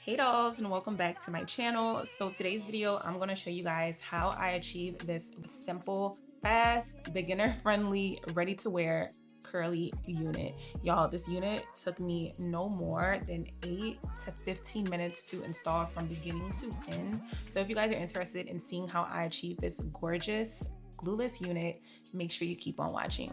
Hey dolls, and welcome back to my channel. So today's video, I'm going to show you guys how I achieved this simple, fast, beginner friendly, ready to wear curly unit. Y'all, this unit took me no more than 8 to 15 minutes to install from beginning to end. So if you guys are interested in seeing how I achieved this gorgeous glueless unit, make sure you keep on watching.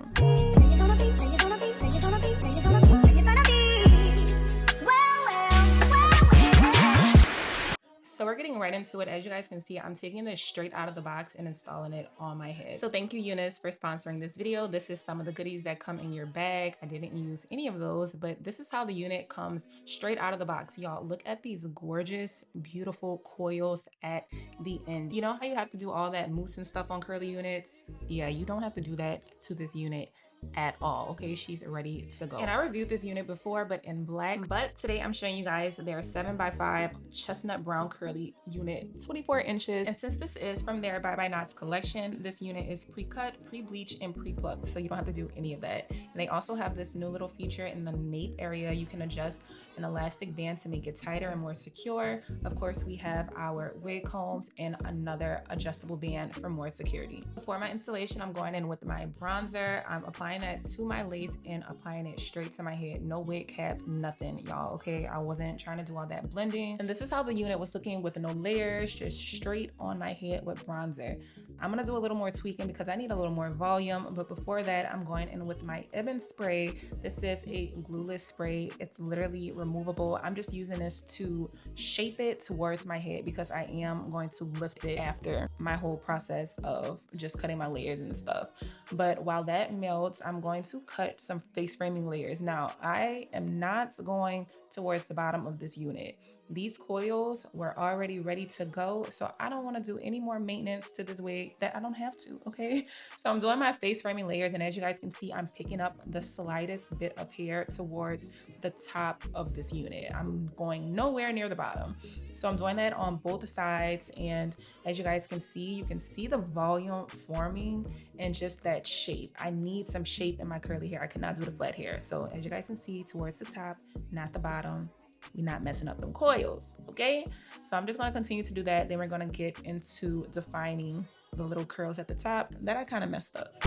So we're getting right into it. As you guys can see, I'm taking this straight out of the box and installing it on my head. So thank you, UNice, for sponsoring this video. This is some of the goodies that come in your bag. I didn't use any of those, but this is how the unit comes straight out of the box. Y'all, look at these gorgeous, beautiful coils at the end. You know how you have to do all that mousse and stuff on curly units? Yeah, you don't have to do that to this unit at all. Okay, she's ready to go. And I reviewed this unit before, but in black. But today I'm showing you guys their 7x5 chestnut brown curly unit, 24 inches. And since this is from their Bye Bye Knots collection, this unit is pre-cut, pre-bleached, and pre-plucked, so you don't have to do any of that. And they also have this new little feature in the nape area. You can adjust an elastic band to make it tighter and more secure. Of course, we have our wig combs and another adjustable band for more security. For my installation, I'm going in with my bronzer. I'm applying that to my lace and applying it straight to my head. No wig cap, nothing, y'all, okay? I wasn't trying to do all that blending. And this is how the unit was looking with no layers, just straight on my head with bronzer. I'm gonna do a little more tweaking because I need a little more volume, but before that, I'm going in with my Ebon spray. This is a glueless spray. It's literally removable. I'm just using this to shape it towards my head because I am going to lift it after my whole process of just cutting my layers and stuff. But while that melts, I'm going to cut some face framing layers. Now, I am not going towards the bottom of this unit. These coils were already ready to go, so I don't want to do any more maintenance to this wig that I don't have to, okay? So I'm doing my face framing layers, and as you guys can see, I'm picking up the slightest bit of hair towards the top of this unit. I'm going nowhere near the bottom. So I'm doing that on both sides, and as you guys can see the volume forming and just that shape. I need some shape in my curly hair. I cannot do the flat hair. So as you guys can see, towards the top, not the bottom. We're not messing up them coils, okay? So I'm just gonna continue to do that. Then we're gonna get into defining the little curls at the top that I kind of messed up.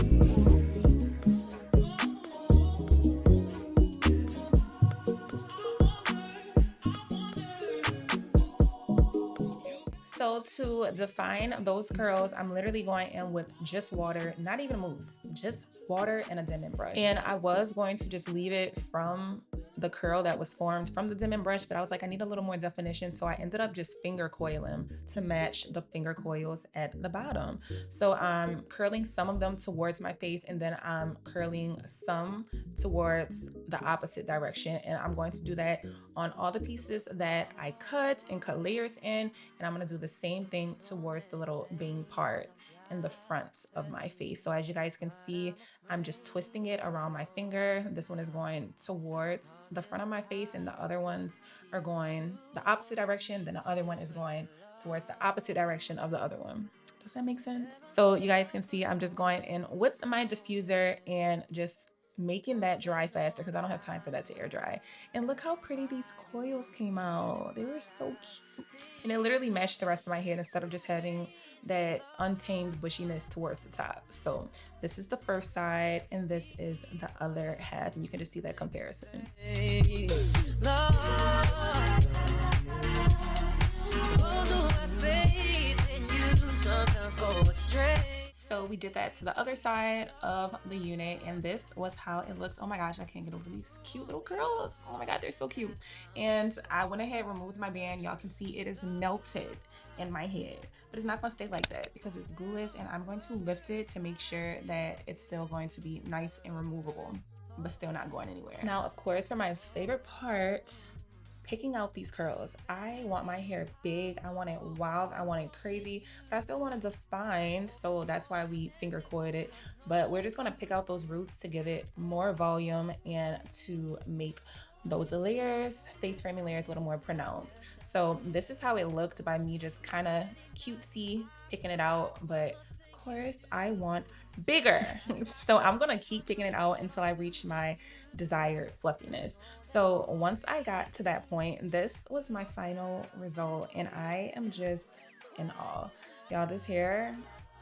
So to define those curls, I'm literally going in with just water, not even mousse, just water and a Denman brush. And I was going to just leave it from the curl that was formed from the Denman brush, but I was like, I need a little more definition. So I ended up just finger coiling to match the finger coils at the bottom. So I'm curling some of them towards my face, and then I'm curling some towards the opposite direction. And I'm going to do that on all the pieces that I cut and cut layers in. And I'm gonna do the same thing towards the little bang part in the front of my face. So as you guys can see, I'm just twisting it around my finger. This one is going towards the front of my face, and the other ones are going the opposite direction. Then the other one is going towards the opposite direction of the other one. Does that make sense? So you guys can see I'm just going in with my diffuser and just making that dry faster because I don't have time for that to air dry. And look how pretty these coils came out. They were so cute. And it literally matched the rest of my head instead of just having that untamed bushiness towards the top. So this is the first side and this is the other half. And you can just see that comparison. So we did that to the other side of the unit, and this was how it looked. Oh my gosh, I can't get over these cute little curls. Oh my god, they're so cute. And I went ahead, removed my band. Y'all can see it is melted in my head, but it's not going to stay like that because it's glueless, and I'm going to lift it to make sure that it's still going to be nice and removable, but still not going anywhere. Now, of course, for my favorite part, picking out these curls. I want my hair big, I want it wild, I want it crazy, but I still want to define, so that's why we finger coiled it. But we're just going to pick out those roots to give it more volume and to make those layers, face framing layers, a little more pronounced. So this is how it looked by me just kind of cutesy picking it out, but of course I want bigger. So I'm gonna keep picking it out until I reach my desired fluffiness. So once I got to that point, this was my final result, and I am just in awe. Y'all, this hair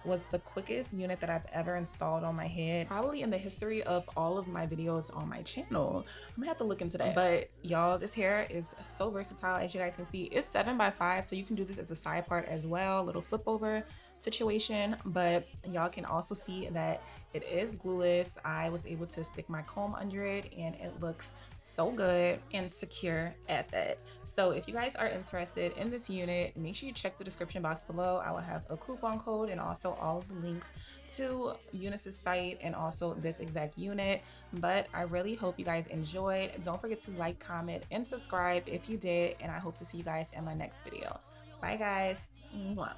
was the quickest unit that I've ever installed on my head, probably in the history of all of my videos on my channel. I'm gonna have to look into that. But y'all, this hair is so versatile. As you guys can see, it's 7x5, so you can do this as a side part as well, little flip over situation. But y'all can also see that it is glueless. I was able to stick my comb under it, and it looks so good and secure at that. So if you guys are interested in this unit, make sure you check the description box below. I will have a coupon code and also all of the links to UNice's site and also this exact unit. But I really hope you guys enjoyed. Don't forget to like, comment, and subscribe if you did, and I hope to see you guys in my next video. Bye guys. Mwah.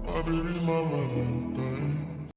My baby mama.